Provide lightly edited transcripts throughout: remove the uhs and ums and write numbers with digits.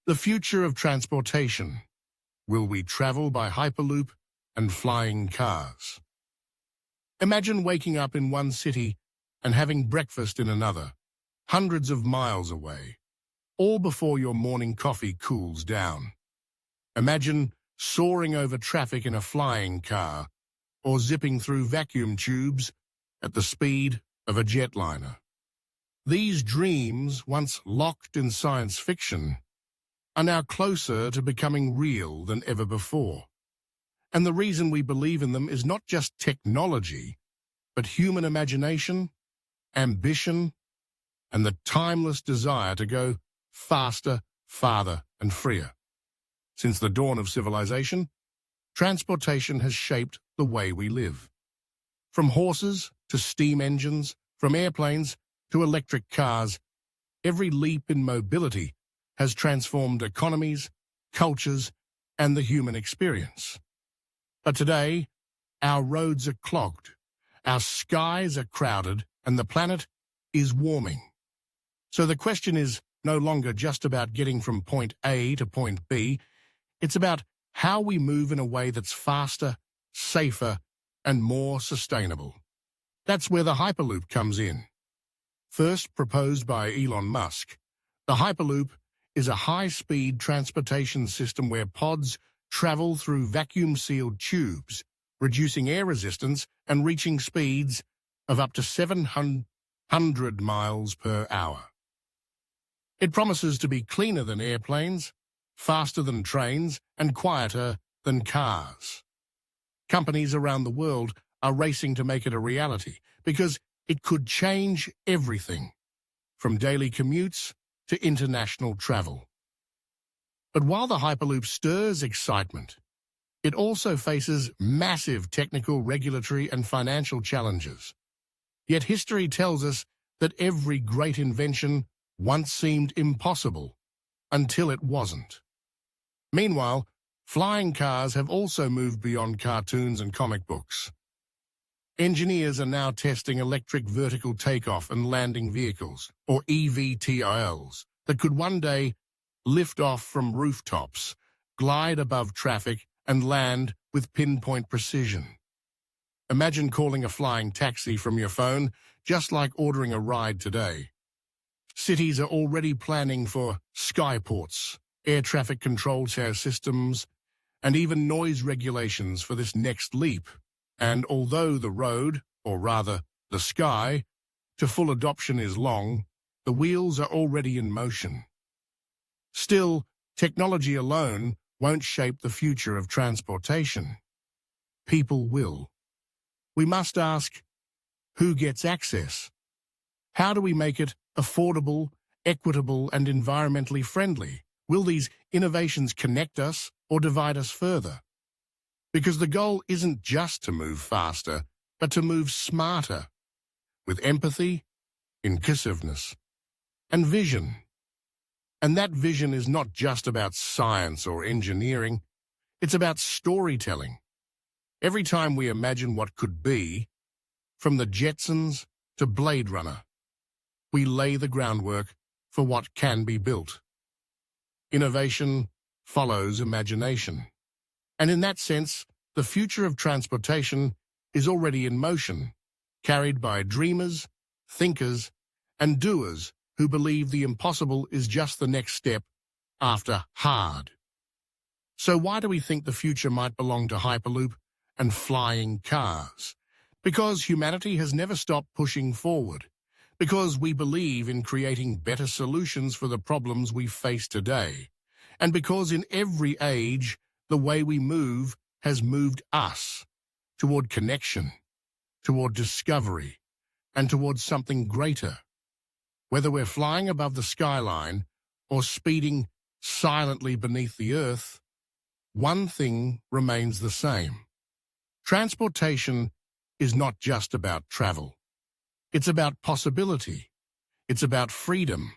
The future of transportation. Will we travel by Hyperloop and flying cars? Imagine waking up in one city and having breakfast in another, hundreds of miles away, all before your morning coffee cools down. Imagine soaring over traffic in a flying car or zipping through vacuum tubes at the speed of a jetliner. These dreams, once locked in science fiction, are now closer to becoming real than ever before. And the reason we believe in them is not just technology, but human imagination, ambition, and the timeless desire to go faster, farther, and freer. Since the dawn of civilization, transportation has shaped the way we live. From horses to steam engines, from airplanes to electric cars, every leap in mobility has transformed economies, cultures, and the human experience. But today, our roads are clogged, our skies are crowded, and the planet is warming. So the question is no longer just about getting from point A to point B, it's about how we move in a way that's faster, safer, and more sustainable. That's where the Hyperloop comes in. First proposed by Elon Musk, the Hyperloop is a high-speed transportation system where pods travel through vacuum-sealed tubes, reducing air resistance and reaching speeds of up to 700 miles per hour. It promises to be cleaner than airplanes, faster than trains, and quieter than cars. Companies around the world are racing to make it a reality because it could change everything, from daily commutes to international travel. But while the Hyperloop stirs excitement, it also faces massive technical, regulatory, and financial challenges. Yet history tells us that every great invention once seemed impossible until it wasn't. Meanwhile, flying cars have also moved beyond cartoons and comic books. Engineers are now testing electric vertical takeoff and landing vehicles, or EVTOLs, that could one day lift off from rooftops, glide above traffic, and land with pinpoint precision. Imagine calling a flying taxi from your phone, just like ordering a ride today. Cities are already planning for skyports, air traffic control systems, and even noise regulations for this next leap. And although the road, or rather the sky, to full adoption is long, the wheels are already in motion. Still, technology alone won't shape the future of transportation. People will. We must ask, who gets access? How do we make it affordable, equitable, and environmentally friendly? Will these innovations connect us or divide us further? Because the goal isn't just to move faster, but to move smarter, with empathy, inclusiveness, and vision. And that vision is not just about science or engineering, it's about storytelling. Every time we imagine what could be, from the Jetsons to Blade Runner, we lay the groundwork for what can be built. Innovation follows imagination. And in that sense, the future of transportation is already in motion, carried by dreamers, thinkers, and doers who believe the impossible is just the next step after hard. So why do we think the future might belong to Hyperloop and flying cars? Because humanity has never stopped pushing forward. Because we believe in creating better solutions for the problems we face today. And because in every age, the way we move has moved us toward connection, toward discovery, and towards something greater. Whether we're flying above the skyline or speeding silently beneath the earth, one thing remains the same. Transportation is not just about travel. It's about possibility. It's about freedom.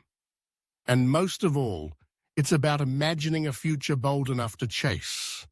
And most of all, it's about imagining a future bold enough to chase.